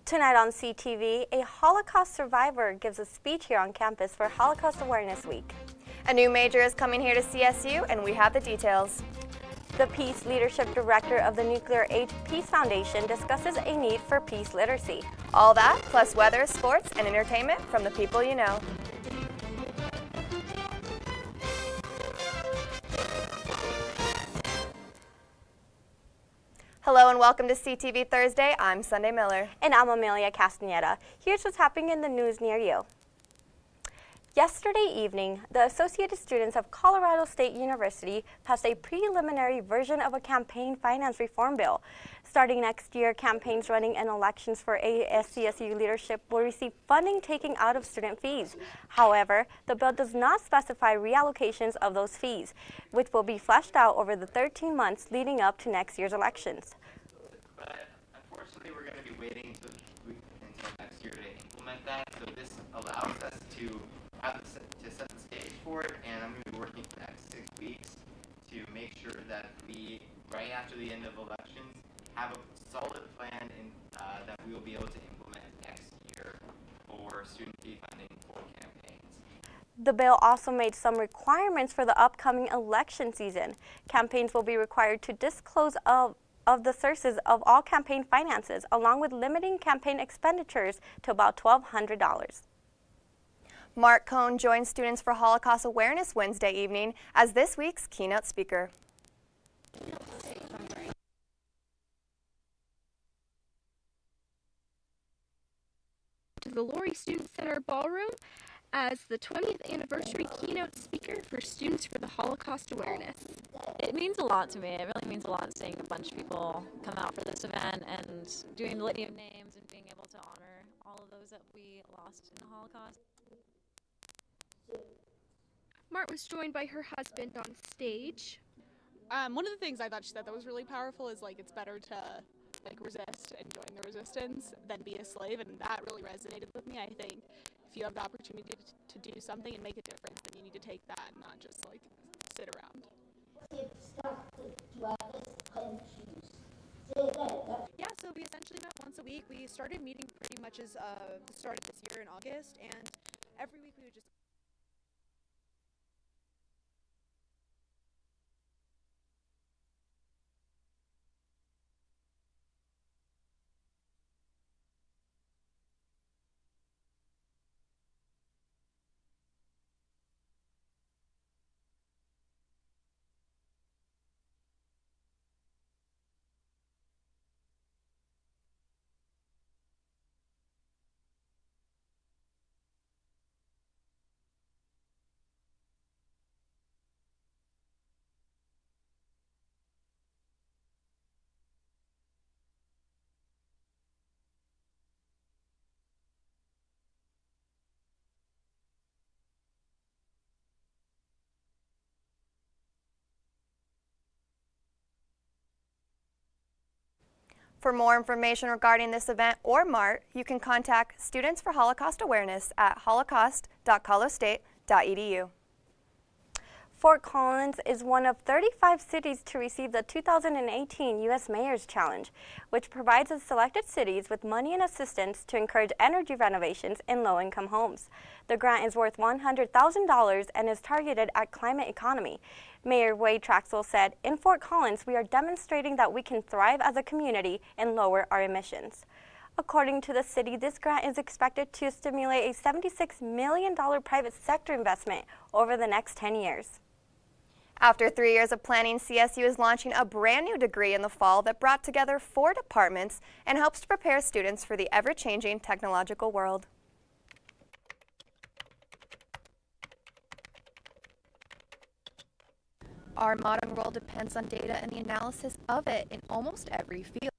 Tonight on CTV, a Holocaust survivor gives a speech here on campus for Holocaust Awareness Week. A new major is coming here to CSU, and we have the details. The Peace Leadership Director of the Nuclear Age Peace Foundation discusses a need for peace literacy. All that, plus weather, sports, and entertainment from the people you know. Hello and welcome to CTV Thursday. I'm Sunday Miller. And I'm Amelia Castaneda. Here's what's happening in the news near you. Yesterday evening, the Associated Students of Colorado State University passed a preliminary version of a campaign finance reform bill. Starting next year, campaigns running in elections for ASCSU leadership will receive funding taken out of student fees. However, the bill does not specify reallocations of those fees, which will be fleshed out over the 13 months leading up to next year's elections. But unfortunately, we're going to be waiting until next year to implement that. So this allows us to set the stage for it, and I'm going to be working for the next 6 weeks to make sure that we, right after the end of elections, have a solid plan that we will be able to implement next year for student fee funding for campaigns. The bill also made some requirements for the upcoming election season. Campaigns will be required to disclose of the sources of all campaign finances, along with limiting campaign expenditures to about $1,200. Mark Kohn joined Students for Holocaust Awareness Wednesday evening as this week's keynote speaker. To the Laurie Student Center Ballroom as the 20th anniversary keynote speaker for Students for the Holocaust Awareness. It means a lot to me. It really means a lot seeing a bunch of people come out for this event and doing the litany of names and being able to honor all of those that we lost in the Holocaust. Mart was joined by her husband on stage. One of the things I thought she said that was really powerful is it's better to resist and join the resistance than be a slave, and that really resonated with me. I think if you have the opportunity to do something and make a difference, then you need to take that and not just sit around. Yeah, so we essentially met once a week. We started meeting pretty much as the start of this year in August, and every week we would just For more information regarding this event or MART, you can contact Students for Holocaust Awareness at holocaust.colostate.edu. Fort Collins is one of 35 cities to receive the 2018 U.S. Mayor's Challenge, which provides the selected cities with money and assistance to encourage energy renovations in low-income homes. The grant is worth $100,000 and is targeted at climate economy. Mayor Wade Traxel said, "In Fort Collins, we are demonstrating that we can thrive as a community and lower our emissions." According to the city, this grant is expected to stimulate a $76 million private sector investment over the next 10 years. After 3 years of planning, CSU is launching a brand new degree in the fall that brought together 4 departments and helps to prepare students for the ever-changing technological world. Our modern world depends on data and the analysis of it in almost every field.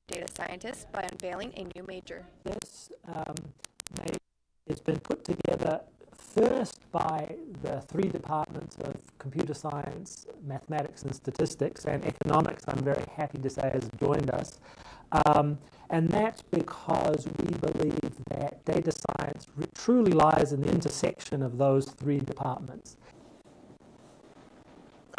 Data scientist by unveiling a new major. This major has been put together first by the 3 departments of computer science, mathematics and statistics, and economics, I'm very happy to say, has joined us. And that's because we believe that data science truly lies in the intersection of those 3 departments.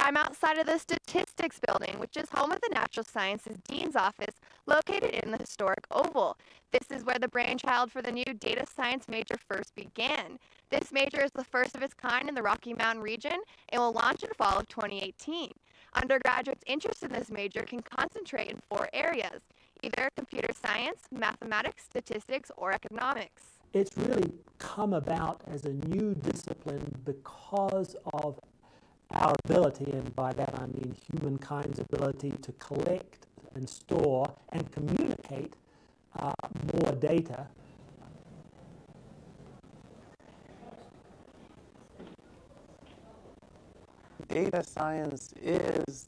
I'm outside of the Statistics Building, which is home of the Natural Sciences Dean's Office, located in the historic Oval. This is where the brainchild for the new data science major first began. This major is the first of its kind in the Rocky Mountain region and will launch in fall of 2018. Undergraduates interested in this major can concentrate in 4 areas, either computer science, mathematics, statistics, or economics. It's really come about as a new discipline because of our ability, and by that I mean humankind's ability to collect and store and communicate more data. Data science is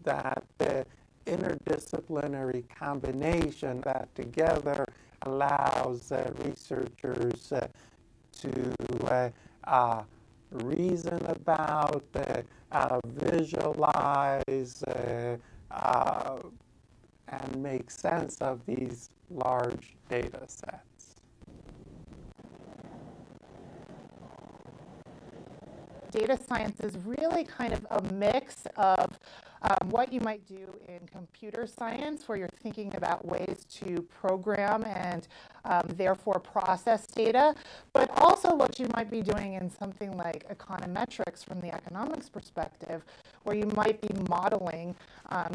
that interdisciplinary combination that together allows researchers to reason about, visualize, and make sense of these large data sets. Data science is really kind of a mix of what you might do in computer science, where you're thinking about ways to program and therefore process data, but also what you might be doing in something like econometrics from the economics perspective, where you might be modeling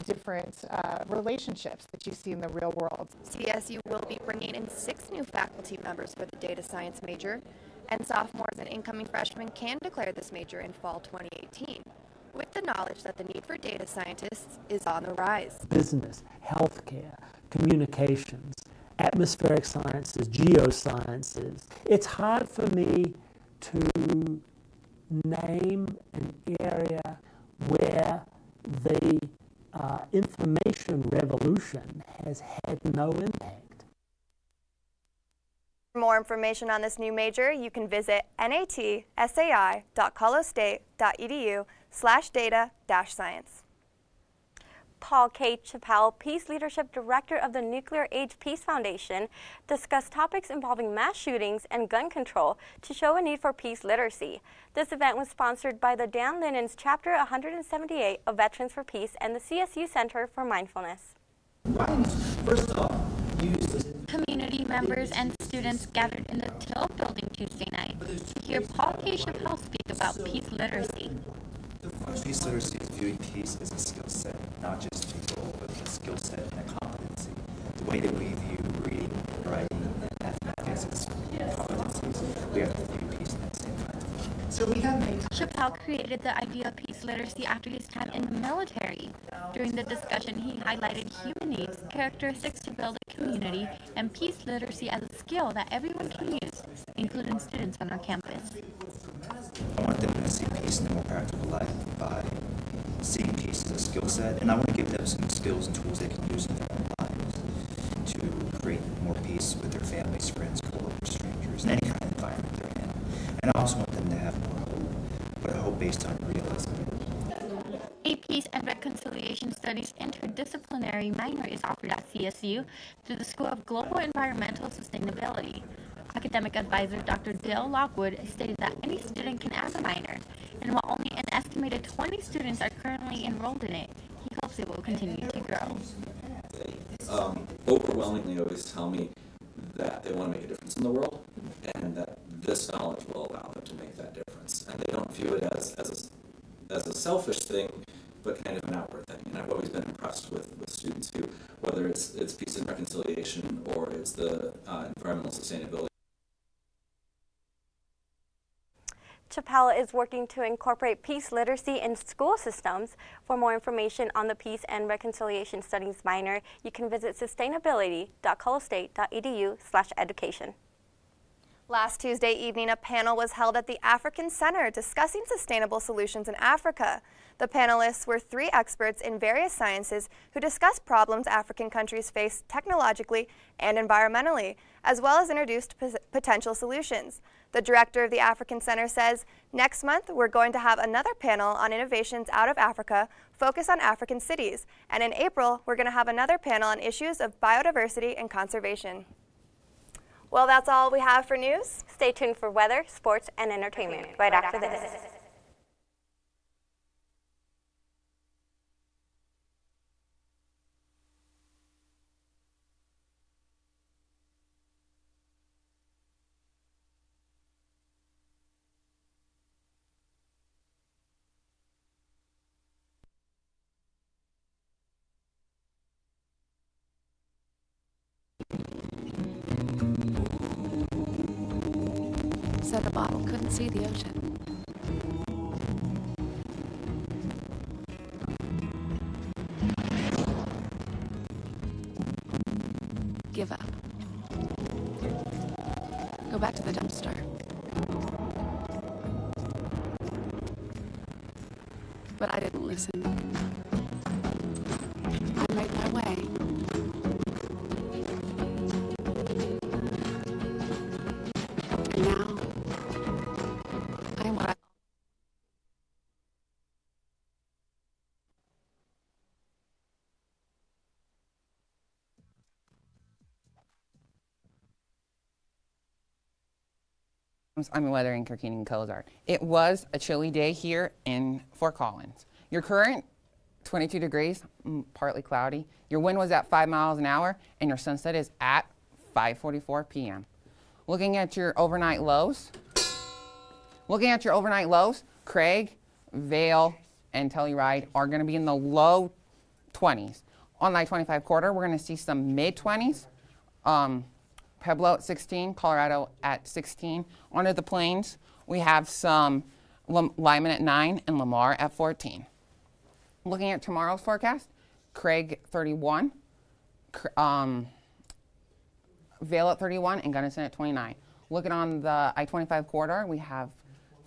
different relationships that you see in the real world. CSU will be bringing in 6 new faculty members for the data science major, and sophomores and incoming freshmen can declare this major in fall 2018, with the knowledge that the need for data scientists is on the rise. Business, healthcare, communications, atmospheric sciences, geosciences. It's hard for me to name an area where the information revolution has had no impact. For more information on this new major, you can visit natsai.colostate.edu/data-science. Paul K. Chappell, Peace Leadership Director of the Nuclear Age Peace Foundation, discussed topics involving mass shootings and gun control to show a need for peace literacy. This event was sponsored by the Dan Linens Chapter 178 of Veterans for Peace and the CSU Center for Mindfulness. First off, community members and students gathered in the Till building Tuesday night to hear Paul K. Chappell speak about peace literacy. Peace literacy is viewing peace as a skill set, not just a goal, but a skill set and a competency. The way that we view reading, writing, and mathematics as competencies, we have to view peace in that same kind. So we have made Chappell created the idea of peace literacy after his time in the military. During the discussion, he highlighted human needs, characteristics to build a community, and peace literacy as a skill that everyone can use, including students on our campus. I want them to see peace in a more practical life by seeing peace as a skill set, and I want to give them some skills and tools they can use in their own lives to create more peace with their families, friends, coworkers, strangers, in any kind of environment they're in. And I also want them to have more hope, but a hope based on realism. A Peace and Reconciliation Studies interdisciplinary minor is offered at CSU through the School of Global Environmental Sustainability. Academic advisor Dr. Dale Lockwood stated that any student can add a minor, and while only an estimated 20 students are currently enrolled in it, he hopes it will continue to grow. Overwhelmingly always tell me that they want to make a difference in the world, and that this knowledge will allow them to make that difference. And they don't view it as a selfish thing, but kind of an outward thing. And I've always been impressed with students who, whether it's peace and reconciliation or it's the environmental sustainability. Chappell is working to incorporate peace literacy in school systems. For more information on the Peace and Reconciliation Studies minor, you can visit sustainability.colostate.edu/education. Last Tuesday evening, a panel was held at the African Center discussing sustainable solutions in Africa. The panelists were 3 experts in various sciences who discussed problems African countries face technologically and environmentally, as well as introduced potential solutions. The director of the African Center says, next month we're going to have another panel on innovations out of Africa, focus on African cities, and in April we're going to have another panel on issues of biodiversity and conservation. Well, that's all we have for news. Stay tuned for weather, sports, and entertainment right after this. said the bottle couldn't see the ocean. Give up. Go back to the dumpster. But I didn't listen. I made my way. And now, I am what I... I'm weather anchor Keenan Cozart. It was a chilly day here in Fort Collins. Your current 22 degrees, partly cloudy. Your wind was at 5 miles an hour, and your sunset is at 5:44 p.m. Looking at your overnight lows, Craig, Vail, and Telluride are going to be in the low 20s. On the I-25 corridor, we're going to see some mid-20s. Pueblo at 16, Colorado at 16. Onto the plains, we have some Lyman at 9 and Lamar at 14. Looking at tomorrow's forecast, Craig 31, Vail at 31, and Gunnison at 29. Looking on the I-25 corridor, we have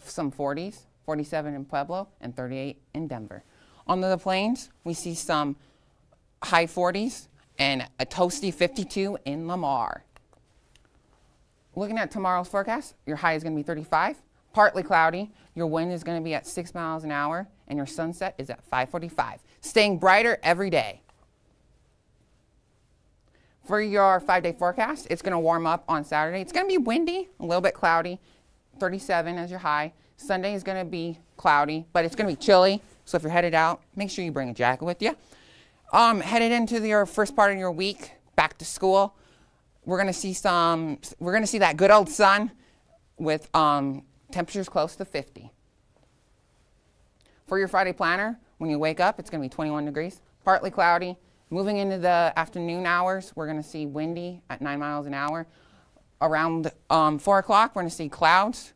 some 40s, 47 in Pueblo and 38 in Denver. On the plains, we see some high 40s and a toasty 52 in Lamar. Looking at tomorrow's forecast, your high is going to be 35, partly cloudy. Your wind is going to be at 6 miles an hour, and your sunset is at 5:45, staying brighter every day. For your 5-day forecast, it's going to warm up on Saturday. It's going to be windy, a little bit cloudy, 37 as your high. Sunday is going to be cloudy, but it's going to be chilly. So if you're headed out, make sure you bring a jacket with you. Headed into your first part of your week, back to school. We're going to see that good old sun with temperatures close to 50. For your Friday planner, when you wake up, it's going to be 21 degrees, partly cloudy. Moving into the afternoon hours, we're going to see windy at 9 miles an hour. Around 4 o'clock, we're going to see clouds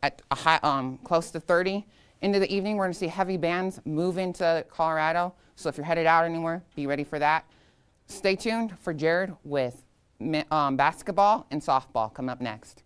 at a high, close to 30. Into the evening, we're going to see heavy bands move into Colorado. So if you're headed out anywhere, be ready for that. Stay tuned for Jared with basketball and softball coming up next.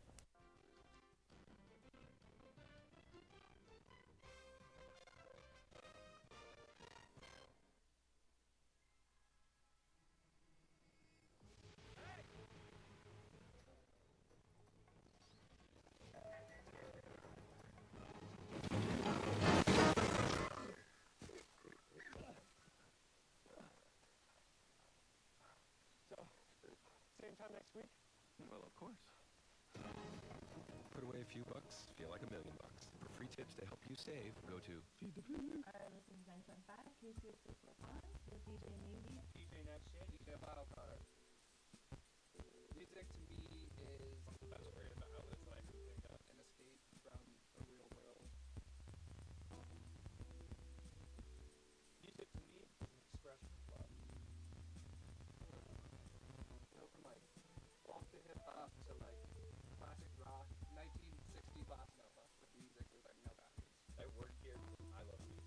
Time next week? Well, of course. Put away a few bucks, feel like $1 million. For free tips to help you save, go to Feed the Pig. Alright, this is 9.5. Please do it for fun. With DJ Navy. DJ Next Shit, DJ Battle Card. Music to me is one of the best creative outlets that I can think of. An escape from the real world. Music to me is an expression of love. From like folk to hip hop to like classic rock, 1960s bossa nova with music with like no boundaries. I work here. I love music.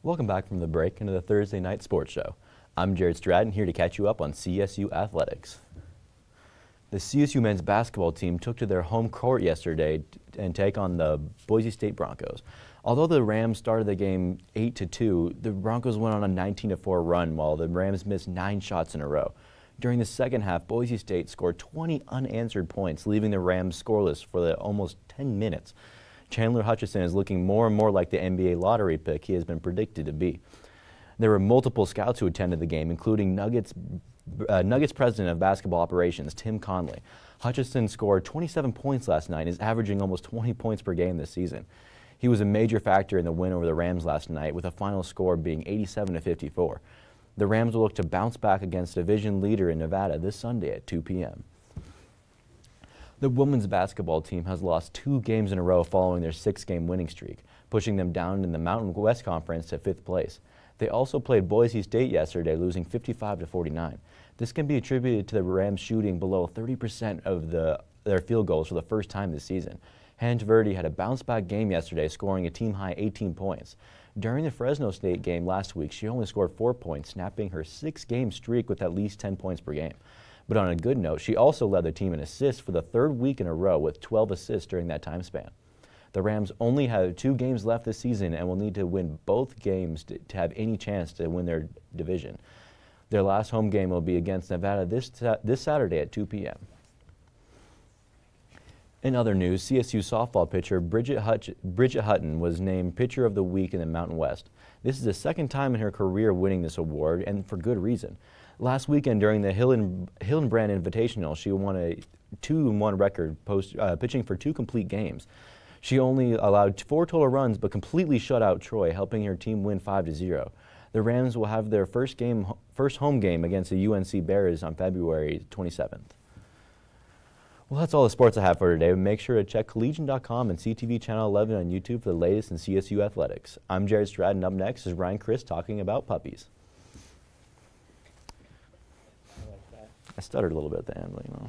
Welcome back from the break into the Thursday Night Sports Show. I'm Jared Stratton, here to catch you up on CSU athletics. The CSU men's basketball team took to their home court yesterday and take on the Boise State Broncos. Although the Rams started the game 8-2, the Broncos went on a 19-4 run while the Rams missed 9 shots in a row. During the second half, Boise State scored 20 unanswered points, leaving the Rams scoreless for almost 10 minutes. Chandler Hutchison is looking more and more like the NBA lottery pick he has been predicted to be. There were multiple scouts who attended the game, including Nuggets president of basketball operations, Tim Conley. Hutchison scored 27 points last night and is averaging almost 20 points per game this season. He was a major factor in the win over the Rams last night, with a final score being 87-54. The Rams will look to bounce back against division leader in Nevada this Sunday at 2 p.m. The women's basketball team has lost 2 games in a row following their 6-game winning streak, pushing them down in the Mountain West Conference to 5th place. They also played Boise State yesterday, losing 55-49. This can be attributed to the Rams shooting below 30% of their field goals for the first time this season. Hange Verdi had a bounce-back game yesterday, scoring a team-high 18 points. During the Fresno State game last week, she only scored 4 points, snapping her 6-game streak with at least 10 points per game. But on a good note, she also led the team in assists for the 3rd week in a row with 12 assists during that time span. The Rams only have 2 games left this season and will need to win both games to have any chance to win their division. Their last home game will be against Nevada this Saturday at 2 p.m. In other news, CSU softball pitcher Bridget Hutton was named Pitcher of the Week in the Mountain West. This is the 2nd time in her career winning this award, and for good reason. Last weekend during the Hillenbrand Invitational, she won a 2-1 record, pitching for 2 complete games. She only allowed 4 total runs, but completely shut out Troy, helping her team win 5-0. The Rams will have their first home game against the UNC Bears on February 27th. Well, that's all the sports I have for today. Make sure to check collegian.com and CTV Channel 11 on YouTube for the latest in CSU athletics. I'm Jared Stratton. Up next is Ryan Chris talking about puppies. I stuttered a little bit at the end, but you know.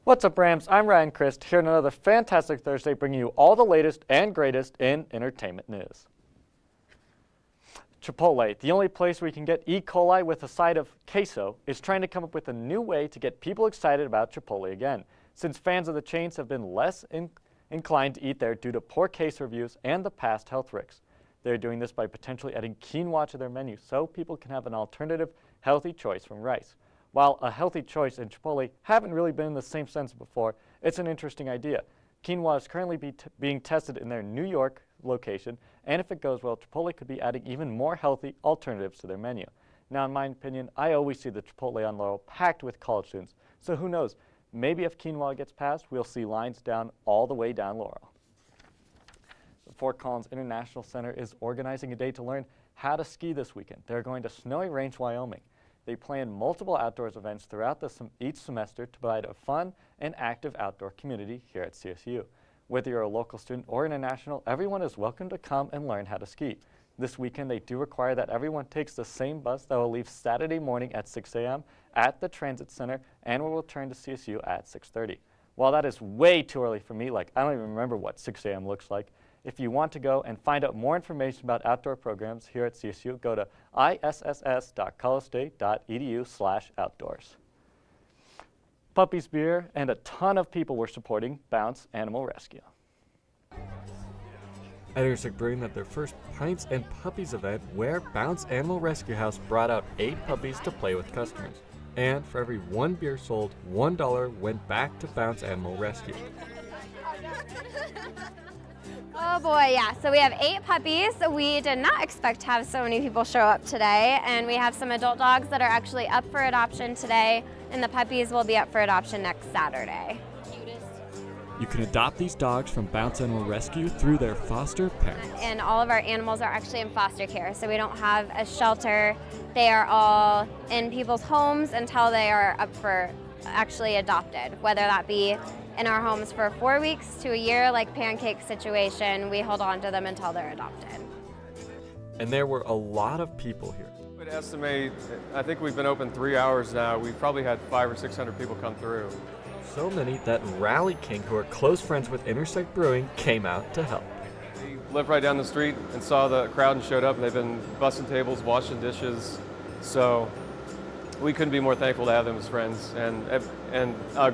What's up, Rams? I'm Ryan Christ, here on another fantastic Thursday, bringing you all the latest and greatest in entertainment news. Chipotle, the only place where you can get E. coli with a side of queso, is trying to come up with a new way to get people excited about Chipotle again, since fans of the chains have been less inclined to eat there due to poor case reviews and the past health risks. They're doing this by potentially adding quinoa to their menu so people can have an alternative, healthy choice from rice. While a healthy choice and Chipotle haven't really been in the same sense before, it's an interesting idea. Quinoa is currently being tested in their New York location, and if it goes well, Chipotle could be adding even more healthy alternatives to their menu. Now, in my opinion, I always see the Chipotle on Laurel packed with college students, so who knows, maybe if quinoa gets passed, we'll see lines down all the way down Laurel. The Fort Collins International Center is organizing a day to learn how to ski this weekend. They're going to Snowy Range, Wyoming. They plan multiple outdoors events throughout each semester to provide a fun and active outdoor community here at CSU. Whether you're a local student or international, everyone is welcome to come and learn how to ski. This weekend, they do require that everyone takes the same bus that will leave Saturday morning at 6 a.m. at the Transit Center and will return to CSU at 6:30. While that is way too early for me, like I don't even remember what 6 a.m. looks like, if you want to go and find out more information about outdoor programs here at CSU, go to isss.colostate.edu/outdoors. Puppies Beer and a ton of people were supporting Bounce Animal Rescue. Editors are agreeing that their first Pints and Puppies event, where Bounce Animal Rescue House brought out 8 puppies to play with customers. And for every 1 beer sold, $1 went back to Bounce Animal Rescue. Oh boy, yeah. So we have 8 puppies. We did not expect to have so many people show up today. And we have some adult dogs that are actually up for adoption today. And the puppies will be up for adoption next Saturday. You can adopt these dogs from Bounce Animal Rescue through their foster parents. And all of our animals are actually in foster care. So we don't have a shelter. They are all in people's homes until they are up for actually adopted, whether that be in our homes for 4 weeks to a year, like Pancake situation. We hold on to them until they're adopted. and there were a lot of people here. I would estimate, I think we've been open 3 hours now. We've probably had 500 or 600 people come through. So many that Rally King, who are close friends with Intersect Brewing, came out to help. We lived right down the street and saw the crowd and showed up, and they've been bussing tables, washing dishes. So we couldn't be more thankful to have them as friends, and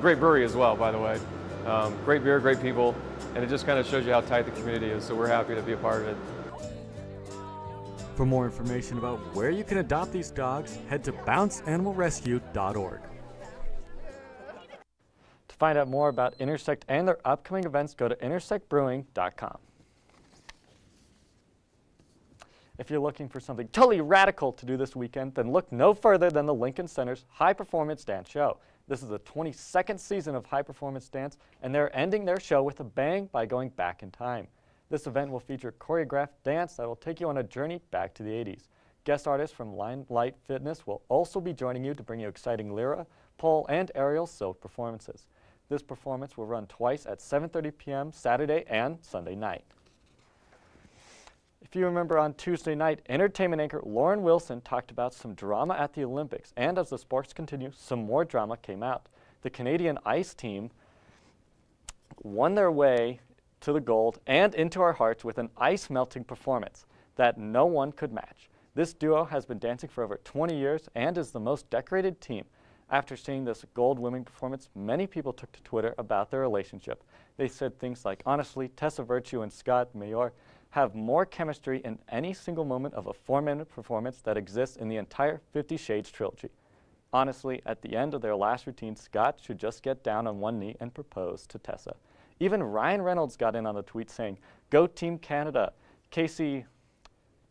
great brewery as well, by the way. Great beer, great people, and it just kind of shows you how tight the community is, so we're happy to be a part of it. For more information about where you can adopt these dogs, head to bounceanimalrescue.org. To find out more about Intersect and their upcoming events, go to intersectbrewing.com. If you're looking for something totally radical to do this weekend, then look no further than the Lincoln Center's High Performance Dance Show. This is the 22nd season of High Performance Dance, and they're ending their show with a bang by going back in time. This event will feature choreographed dance that will take you on a journey back to the 80s. Guest artists from Limelight Fitness will also be joining you to bring you exciting lyra, pole, and aerial silk performances. This performance will run twice at 7:30 p.m. Saturday and Sunday night. If you remember, on Tuesday night, entertainment anchor Lauren Wilson talked about some drama at the Olympics, and as the sports continue, some more drama came out. The Canadian ice team won their way to the gold and into our hearts with an ice-melting performance that no one could match. This duo has been dancing for over 20 years and is the most decorated team. After seeing this gold-winning performance, many people took to Twitter about their relationship. They said things like, honestly, Tessa Virtue and Scott Mayor have more chemistry in any single moment of a 4-minute performance that exists in the entire 50 Shades trilogy. Honestly, at the end of their last routine, Scott should just get down on one knee and propose to Tessa. Even Ryan Reynolds got in on the tweet saying, "Go Team Canada. Casey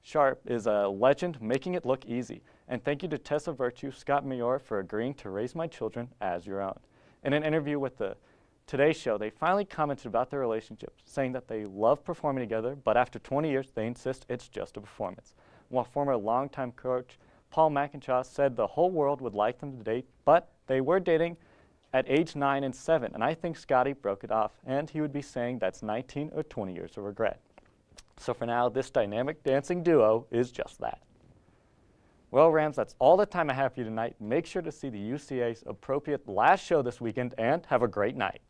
Sharp is a legend, making it look easy. And thank you to Tessa Virtue, Scott Mayor, for agreeing to raise my children as your own." In an interview with the Today Show, they finally commented about their relationship, saying that they love performing together, but after 20 years, they insist it's just a performance. While former longtime coach Paul McIntosh said the whole world would like them to date, but they were dating at age 9 and 7, and I think Scotty broke it off, and he would be saying that's 19 or 20 years of regret. So for now, this dynamic dancing duo is just that. Well, Rams, that's all the time I have for you tonight. Make sure to see the UCA's appropriate last show this weekend, and have a great night.